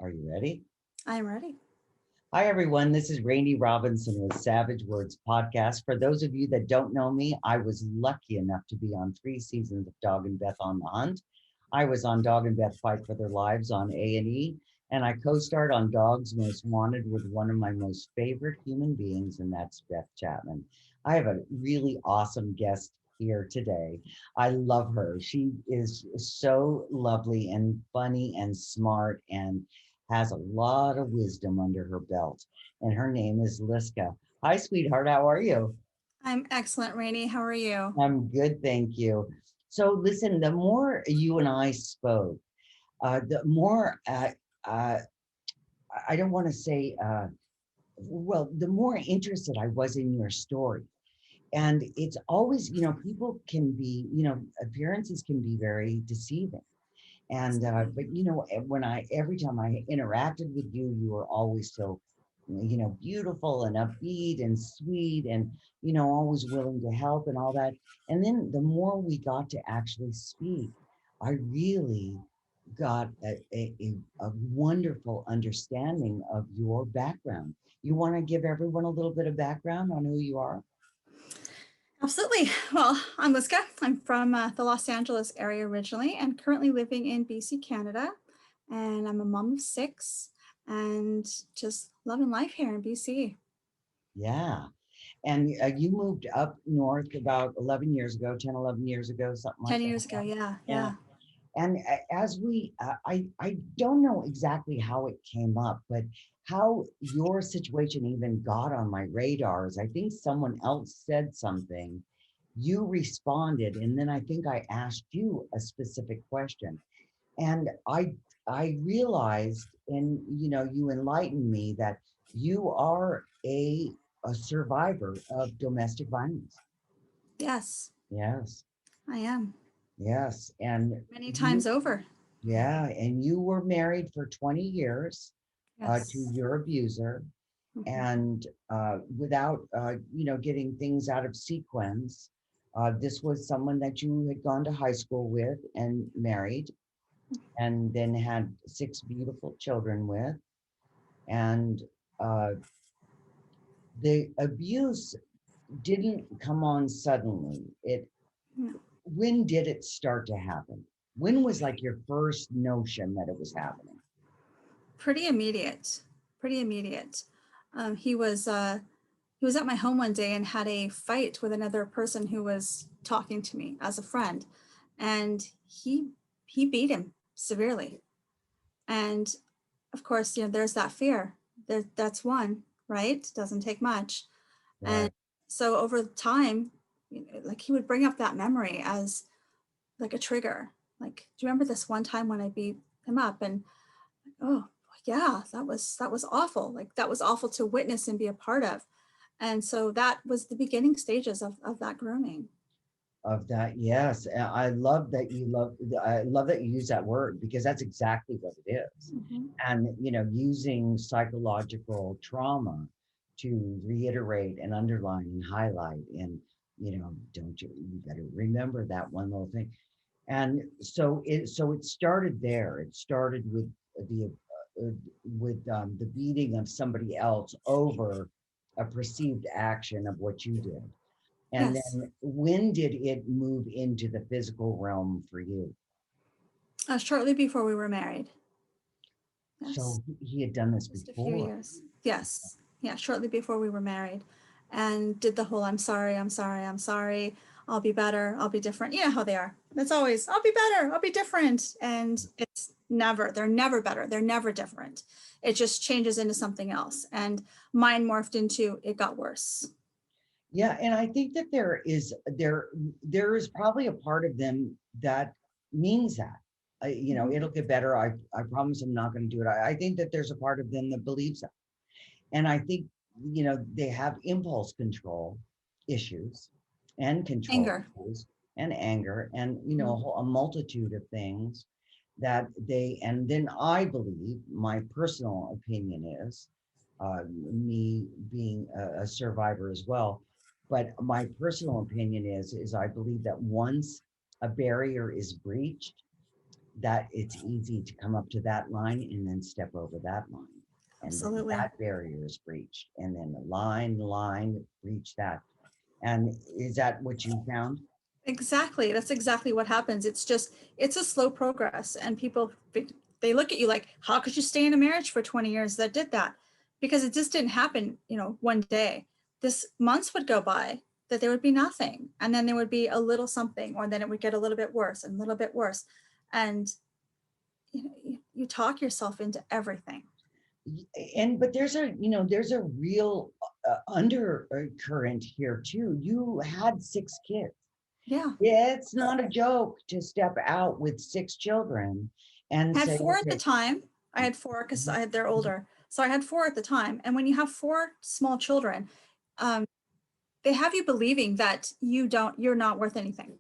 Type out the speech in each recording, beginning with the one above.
Are you ready? I'm ready. Hi, everyone. This is Rainey Robinson with Savage Words Podcast. For those of you that don't know me, I was lucky enough to be on 3 seasons of Dog and Beth on the Hunt. I was on Dog and Beth Fight for Their Lives on A&E, and I co-starred on Dogs Most Wanted with one of my most favorite human beings, and that's Beth Chapman. I have a really awesome guest here today. I love her. She is so lovely and funny and smart and has a lot of wisdom under her belt, and her name is Lyska. Hi, sweetheart. How are you? I'm excellent, Rainey. How are you? I'm good, thank you. So, listen, the more you and I spoke, the more uh, I don't want to say, well, the more interested I was in your story. And it's always, people can be, appearances can be very deceiving. And but when I every time I interacted with you, you were always so beautiful and upbeat and sweet and always willing to help and all that. And then the more we got to actually speak, I really got a wonderful understanding of your background. You want to give everyone a little bit of background on who you are? Absolutely. Well, I'm Lyska. I'm from the Los Angeles area originally and currently living in BC, Canada. And I'm a mom of six and just loving life here in BC. Yeah. And you moved up north about 11 years ago, 10, 11 years ago, something 10 like that. years ago. Yeah. Yeah. Yeah. And as I don't know exactly how it came up, but how your situation even got on my radar is I think someone else said something, you responded, and then I think I asked you a specific question. And I realized, and you enlightened me that you are a survivor of domestic violence. Yes, Yes, I am. yes. And Many you times over. Yeah, and you were married for 20 years to Yes. your abuser, Mhm. and without, getting things out of sequence. This was someone that you had gone to high school with and married, and then had six beautiful children with. And uh, the abuse didn't come on suddenly. No. When did it start to happen? When was like your first notion that it was happening? Pretty immediate. Pretty immediate. He was he was at my home one day and had a fight with another person who was talking to me as a friend, and he beat him severely. And of course, there's that fear. That's one, right? Doesn't take much. And Right. so over time, like he would bring up that memory as like a trigger. Like, do you remember this one time when I beat him up? And oh yeah, that was awful. Like that was awful to witness and be a part of. And so that was the beginning stages of that grooming. Of that, yes. And I love that you use that word because that's exactly what it is. Mm-hmm. And using psychological trauma to reiterate and underline and highlight, and don't you better remember that one little thing. And so it started there. It started with the the beating of somebody else over a perceived action of what you did. And Yes. then when did it move into the physical realm for you? Shortly before we were married. Yes. So he had done this Just a few before. years. Yes. Yeah, shortly before we were married. And did the whole I'm sorry, I'm sorry, I'm sorry. I'll be better. I'll be different. You know how they are. It's always, I'll be better. I'll be different. And it's never, they're never better. They're never different. It just changes into something else. And mine morphed into it got worse. Yeah, and I think that there is probably a part of them that means that. Mhm. It'll get better. I promise I'm not going to do it. I think that there's a part of them that believes that. And I think, they have impulse control issues and control Anger. issues and anger and, Mhm. a multitude of things that and then I believe, my personal opinion is, me being a survivor as well, but my personal opinion is I believe that once a barrier is breached, that it's easy to come up to that line and then step over that line. And then Absolutely. that barrier is breached. And then the line, reach that. And is that what you found? Exactly. That's exactly what happens. It's just, it's a slow progress. And people, they look at you like, how could you stay in a marriage for 20 years that did that? Because it just didn't happen, one day. This months would go by that there would be nothing. And then there would be a little something, or then it would get a little bit worse and a little bit worse. And you talk yourself into everything. And but there's a real undercurrent here too. You had 6 kids. Yeah. Yeah, it's not a joke to step out with 6 children and I had say, four at the okay. time. I had four because they're older. So I had four at the time. And when you have four small children, um, they have you believing that you're not worth anything.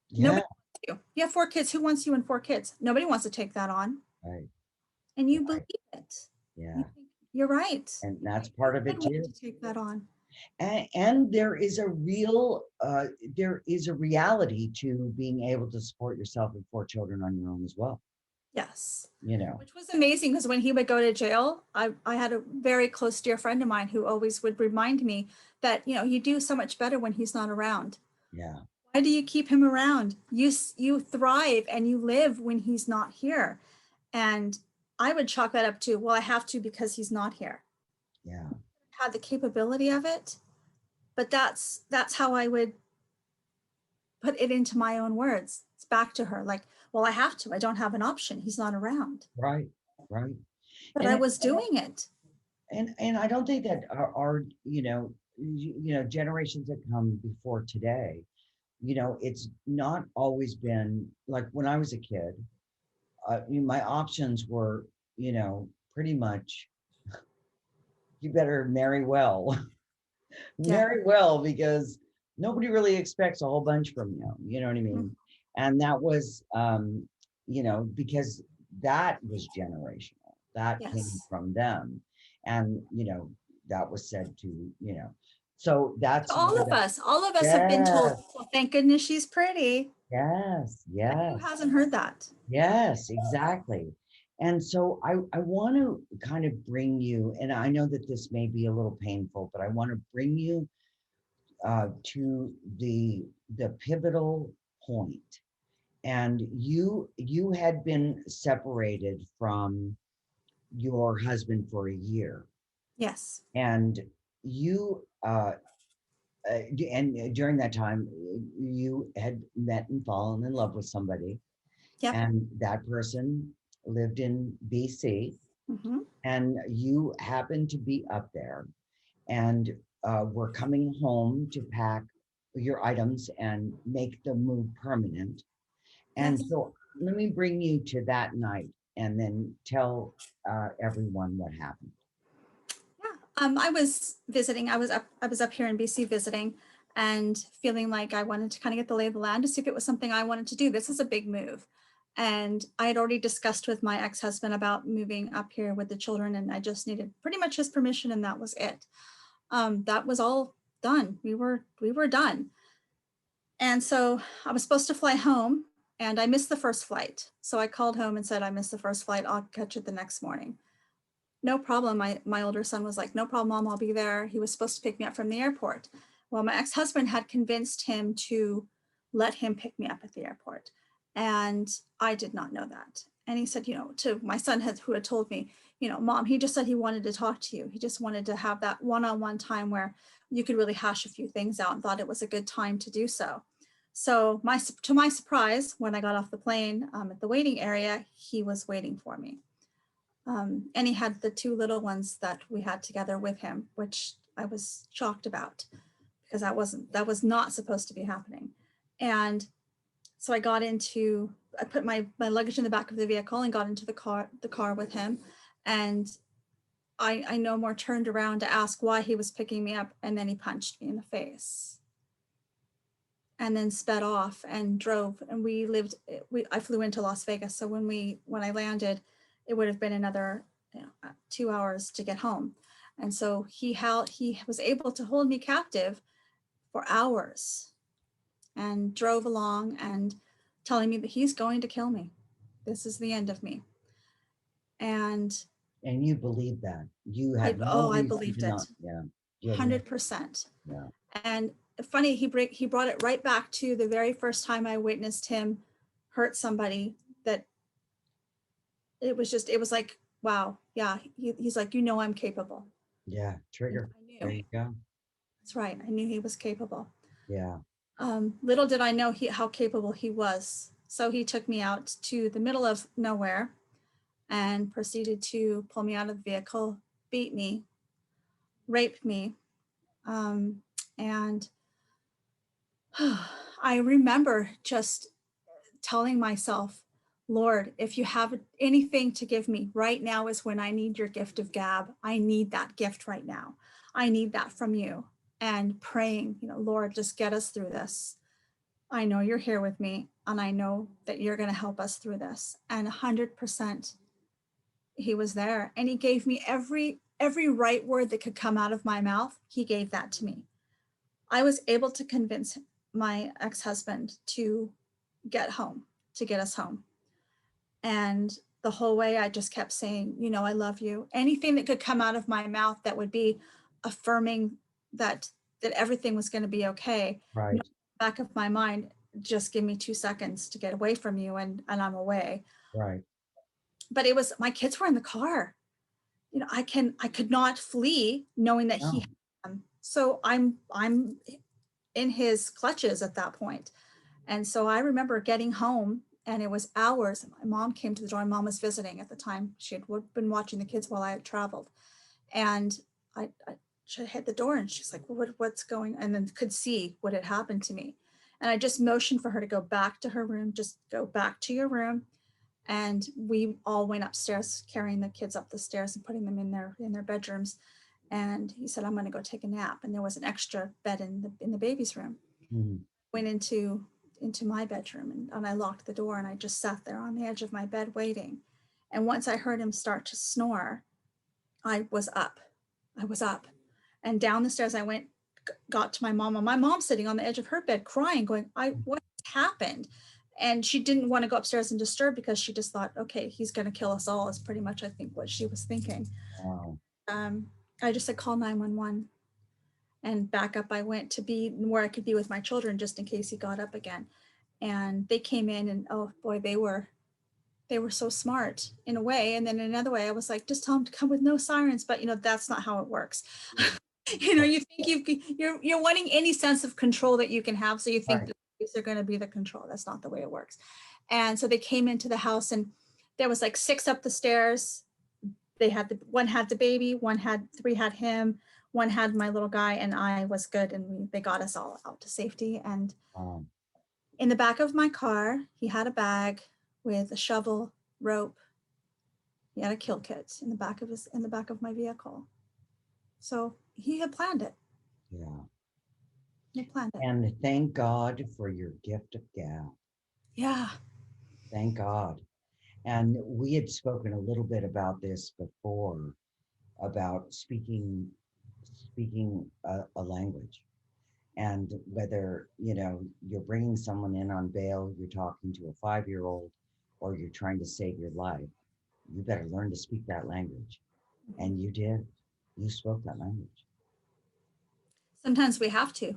Yeah, Nobody wants you. You have four kids. Who wants you and four kids? Nobody wants to take that on. right, And you believe right, it. You yeah, think you're right. and that's You part of it could want too. to take that on. And there is a reality to being able to support yourself and 4 children on your own as well. Yes. You know, Which was amazing because when he would go to jail, I had a very close dear friend of mine who always would remind me that, you do so much better when he's not around. yeah, Why do you keep him around? You thrive and you live when he's not here. And I would chalk that up to, well, I have to because he's not here. yeah, Had the capability of it, but that's how I would put it into my own words. It's back to her, like, well, I have to. I don't have an option. He's not around. right, right. But And I it, was doing it. and I don't think that our generations that come before today, it's not always been like when I was a kid. My options were, pretty much you better marry well, Yeah. marry well, because nobody really expects a whole bunch from you. You know what I Mhm. mean? And that was, because that was generational. That came Yes. from them, and that was said to, so that's All where of that. us, all of us have been told, Yes, well, thank goodness she's pretty. yes, But who yes. hasn't heard that? Yes, exactly. And so I want to kind of bring you, and I know that this may be a little painful, but I want to bring you to the pivotal point. And you had been separated from your husband for a year, Yes. and you and during that time you had met and fallen in love with somebody, Yep. and that person lived in BC, Hmm. and you happened to be up there, and were coming home to pack your items and make the move permanent. And Yes. so let me bring you to that night and then tell everyone what happened. Yeah. I was visiting. I was up here in BC visiting and feeling like I wanted to kind of get the lay of the land to see if it was something I wanted to do. This is a big move. And I had already discussed with my ex-husband about moving up here with the children, and I just needed pretty much his permission, and that was it. That was all done. We were done. And so I was supposed to fly home, and I missed the first flight. So I called home and said, I missed the first flight. I'll catch it the next morning. No problem. My older son was like, no problem, Mom, I'll be there. He was supposed to pick me up from the airport. Well, my ex-husband had convinced him to let him pick me up at the airport. And I did not know that. And he said, to my son who had told me, Mom, he just said he wanted to talk to you. He just wanted to have that one-on-one time where you could really hash a few things out, and thought it was a good time to do so. So to my surprise, when I got off the plane at the waiting area, he was waiting for me. And he had the two little ones that we had together with him, which I was shocked about because that was not supposed to be happening. And so I put my luggage in the back of the vehicle and got into the car with him. And I no more turned around to ask why he was picking me up. And then he punched me in the face and then sped off and drove. And I flew into Las Vegas. So when I landed, it would have been another 2 hours to get home. And so he was able to hold me captive for hours and drove along and telling me that he's going to kill me. This is the end of me. And And you believe that. You had no I reason believed to not. it, Yeah. You had no, 100%. yeah. And funny, he brought it right back to the very first time I witnessed him hurt somebody. That it was like, wow, yeah. He's like, I'm capable. Yeah. And Trigger. I There knew. you go. That's right. I knew he was capable. Yeah. Little did I know how capable he was. So he took me out to the middle of nowhere and proceeded to pull me out of the vehicle, beat me, rape me. And I remember just telling myself, Lord, if you have anything to give me, right now is when I need your gift of gab. I need that gift right now. I need that from you. And praying, Lord, just get us through this. I know you're here with me, and I know that you're going to help us through this. And 100% he was there, and he gave me every right word that could come out of my mouth. He gave that to me. I was able to convince my ex-husband to get home, to get us home. And the whole way I just kept saying, I love you. Anything that could come out of my mouth that would be affirming that everything was going to be okay. Right. Back of my mind, just give me 2 seconds to get away from you, and I'm away. Right. But it was, my kids were in the car. I could not flee knowing that he No. had them. So I'm in his clutches at that point. And so I remember getting home, and it was hours. My mom came to the door, and mom was visiting at the time. She had been watching the kids while I had traveled. And I she hit the door, and she's like, what's going on? And then could see what had happened to me. And I just motioned for her to go back to her room, just go back to your room. And we all went upstairs, carrying the kids up the stairs and putting them in their bedrooms. And he said, I'm going to go take a nap. And there was an extra bed in the baby's room. Mhm. Went into my bedroom, and I locked the door, and I just sat there on the edge of my bed waiting. And once I heard him start to snore, I was up. I was up. And down the stairs I went, got to my mom, and my mom's sitting on the edge of her bed crying, going, what happened? And she didn't want to go upstairs and disturb, because she just thought, okay, he's going to kill us all, is pretty much, I think, what she was thinking. Wow. Um, I just said, call 911. And back up I went to be where I could be with my children, just in case he got up again. And they came in, and oh boy, they were so smart in a way. And then in another way, I was like, just tell them to come with no sirens. But that's not how it works. You think you're wanting any sense of control that you can have. So you think Right. they're going to be the control. That's not the way it works. And so they came into the house, and there was like 6 up the stairs. They had one had the baby, three had him, one had my little guy, and I was good. And they got us all out to safety. And in the back of my car, he had a bag with a shovel, rope. He had a kill kit in the back of my vehicle. So he had planned it. Yeah. He planned it. And thank God for your gift of gab. Yeah. Thank God. And we had spoken a little bit about this before, about speaking a language, and whether you're bringing someone in on bail, you're talking to a 5-year-old, or you're trying to save your life. You better learn to speak that language. And you did. You spoke that language. Sometimes we have to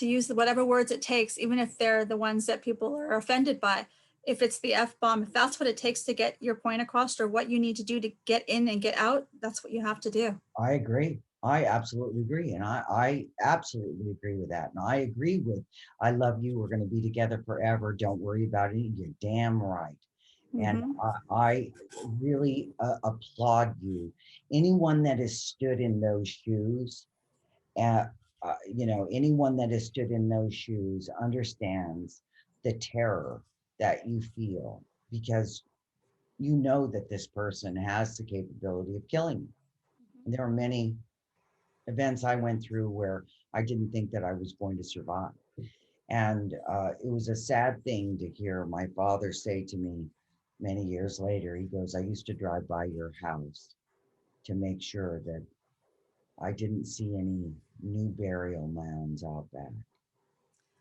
use whatever words it takes, even if they're the ones that people are offended by. If it's the F-bomb, if that's what it takes to get your point across, or what you need to do to get in and get out, that's what you have to do. I agree. I absolutely agree. And I absolutely agree with that. And I agree with, I love you. We're going to be together forever. Don't worry about it. You're damn right. And Mm-hmm. I really applaud you. Anyone that has stood in those shoes, uh, anyone that has stood in those shoes understands the terror that you feel, because you know that this person has the capability of killing you. And there are many events I went through where I didn't think that I was going to survive. And it was a sad thing to hear my father say to me many years later. He goes, I used to drive by your house to make sure that I didn't see any new burial mounds out back.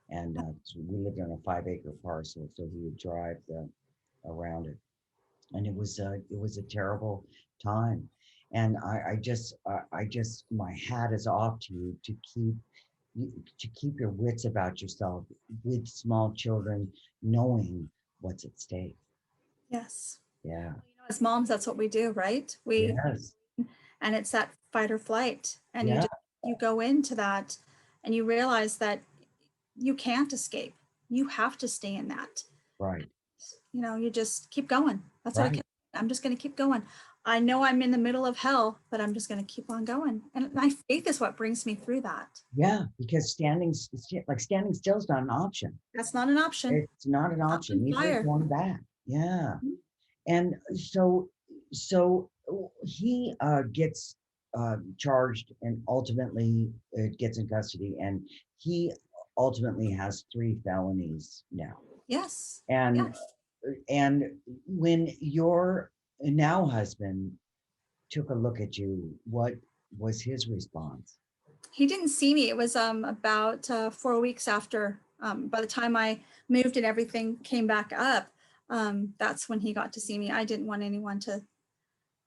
And so we lived on a 5 acre parcel, so he would drive around it, and it was a terrible time. And I just my hat is off to you to keep your wits about yourself with small children, knowing what's at stake. Yes. Yeah. As moms, that's what we do, right? Yes. And it's that fight or flight. And Yeah. you go into that and you realize that you can't escape. You have to stay in that. Right. You just keep going. That's what I Right. kept. I'm just going to keep going. I know I'm in the middle of hell, but I'm just going to keep on going. And my faith is what brings me through that. Yeah, because standing still is not an option. That's not an option. It's not an Up option. and Neither is fire. going back. Yeah. And so he gets charged and ultimately gets in custody, and he ultimately has 3 felonies now. Yes. And Yes. and when your now husband took a look at you, what was his response? He didn't see me. It was about 4 weeks after. By the time I moved and everything came back up, that's when he got to see me. I didn't want anyone to,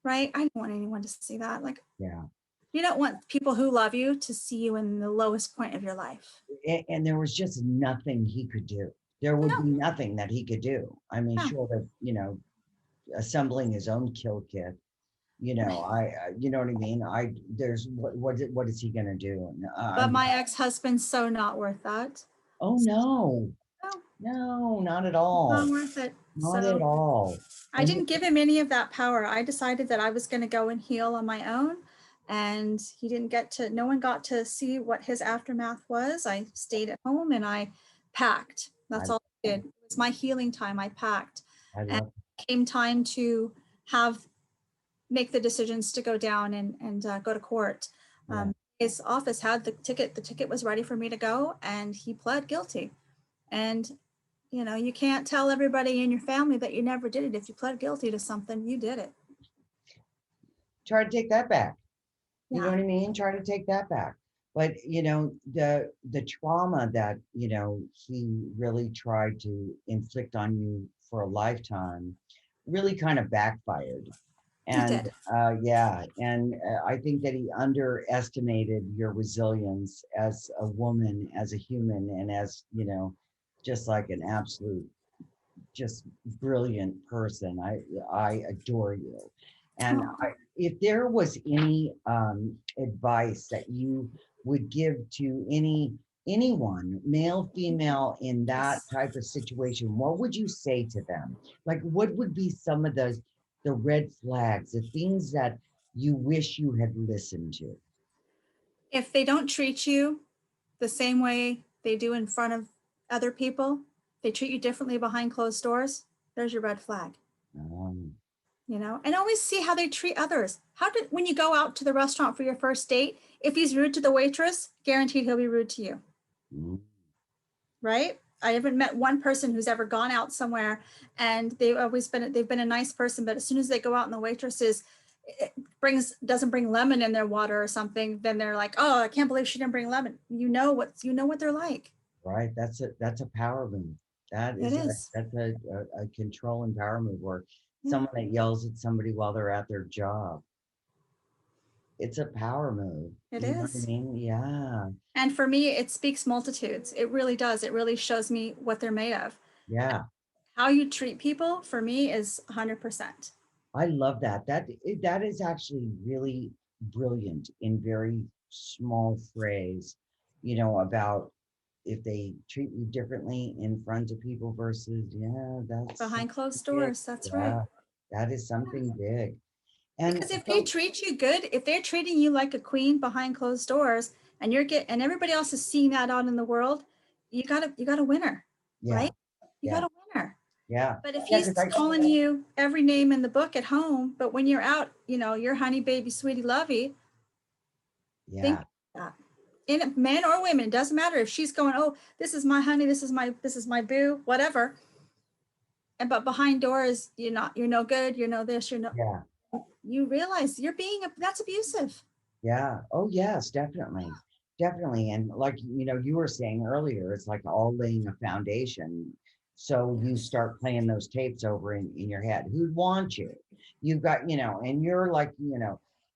right? I didn't want anyone to see that. Like, Yeah. you don't want people who love you to see you in the lowest point of your life. And there was just nothing he could do. There would No, be nothing that he could do. I mean, no. short of, assembling his own kill kit, you know what I mean? There's what is he gonna do? And, But my ex-husband's so not worth that. oh no, No, no, not at not all, worth it. not at So all. I And didn't give him any of that power. I decided that I was going to go and heal on my own. And he didn't get to, no one got to see what his aftermath was. I stayed at home and I packed. I, That's all I did. It was my healing time. I packed. I And love, it came time to have, make the decisions to go down and go to court. yeah, His office had the ticket. The ticket was ready for me to go, and he pled guilty. And you can't tell everybody in your family that you never did it. If you pled guilty to something, you did it. try to take that back. You know Yeah. what I mean? Try to take that back. But the trauma that he really tried to inflict on you for a lifetime really kind of backfired. It And did. yeah, and I think that he underestimated your resilience as a woman, as a human, and as just like an absolute, just brilliant person. I adore you. And Oh, if there was any advice that you would give to anyone, male, female, in that yes. type of situation, what would you say to them? Like, what would be some of the red flags, the things that you wish you had listened to? If they don't treat you the same way they do in front of other people, they treat you differently behind closed doors, there's your red flag. Um, And always see how they treat others. When you go out to the restaurant for your first date, if he's rude to the waitress, guaranteed he'll be rude to you. mm, Right? I haven't met one person who's ever gone out somewhere and they've been a nice person, but as soon as they go out and the waitress doesn't bring lemon in their water or something, then they're like, oh, I can't believe she didn't bring lemon. You know what they're like. right. That's a power move. It is. That's a control and power move, or Yeah, someone that yells at somebody while they're at their job. It's a power move. it You know what I is. mean? Yeah. And for me, it speaks multitudes. It really does. It really shows me what they're made of. Yeah. How you treat people for me is 100%. I love that. That is actually really brilliant in very small phrase, about if they treat you differently in front of people versus, yeah, that's Behind something closed big. doors, that's right. Yeah, that is something big. And Because if they so, treat you good, if they're treating you like a queen behind closed doors, and everybody else is seeing that out in the world, you got a winner, yeah, right? You got yeah, a winner. yeah, But if yeah, he's because I, calling you every name in the book at home, but when you're out, you're honey, baby, sweetie, lovey, think yeah, that. In men or women, it doesn't matter if she's going, oh, this is my honey, this is my boo, whatever. But behind doors, you're no good, you're no this, yeah, you realize that's abusive. yeah. Oh, yes, definitely. definitely. And like, you were saying earlier, it's like all laying a foundation. So you Yes. start playing those tapes over in your head. Who'd want you? You've got, and you're like,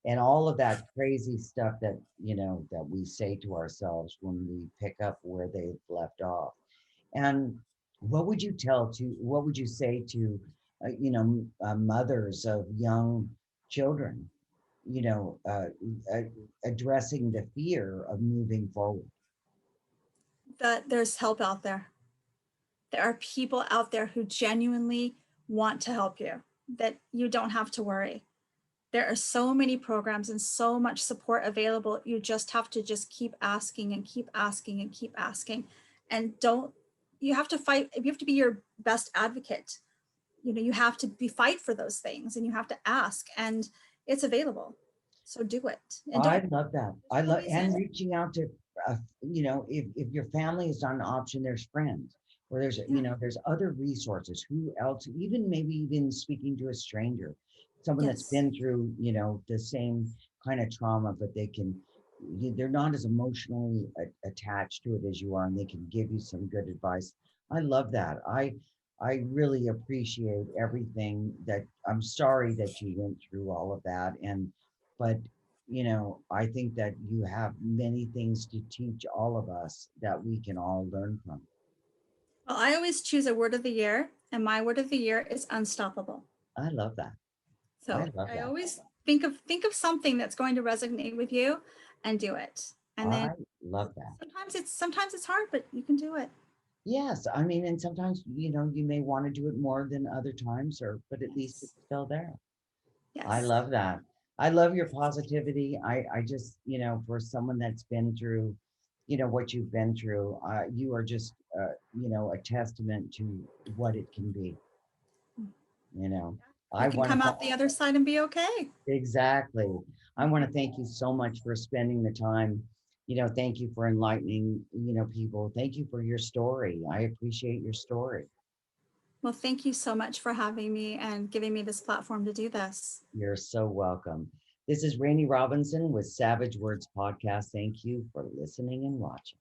and all of that crazy stuff that, that we say to ourselves when we pick up where they've left off. And what would you say to, mothers of young children, you know, uh, uh, addressing the fear of moving forward? That there's help out there. There are people out there who genuinely want to help you, that you don't have to worry. There are so many programs and so much support available. You just have to just keep asking and keep asking and keep asking. And don't, you have to fight, you have to be your best advocate. You have to be fight for those things and you have to ask, and it's available. So do it and I don't, love that. there's I no love and reason. reaching out to, if your family is not an option, there's friends, or there's, Yeah. there's other resources. Who else? Even maybe even speaking to a stranger, someone that's Yes. been through, the same kind of trauma, but they're not as emotionally attached to it as you are, and they can give you some good advice. I love that. I really appreciate everything that. I'm sorry that you went through all of that, but I think that you have many things to teach all of us that we can all learn from. Well, I always choose a word of the year, and my word of the year is unstoppable. I love that. I So love I that. always think of something that's going to resonate with you and do it. And then I love that. sometimes it's hard, but you can do it. Yes, I mean, and sometimes, you may want to do it more than other times, but at least Yes. it's still there. I Yes. love that. I love your positivity. I just, for someone that's been through, what you've been through, you are just, a testament to what it can be, you know. You I can want to come thank. out the other side and be okay. Exactly. I want to thank you so much for spending the time. Thank you for enlightening, people. Thank you for your story. I appreciate your story. Well, thank you so much for having me and giving me this platform to do this. You're so welcome. This is Rainey Robinson with Savage Words Podcast. Thank you for listening and watching.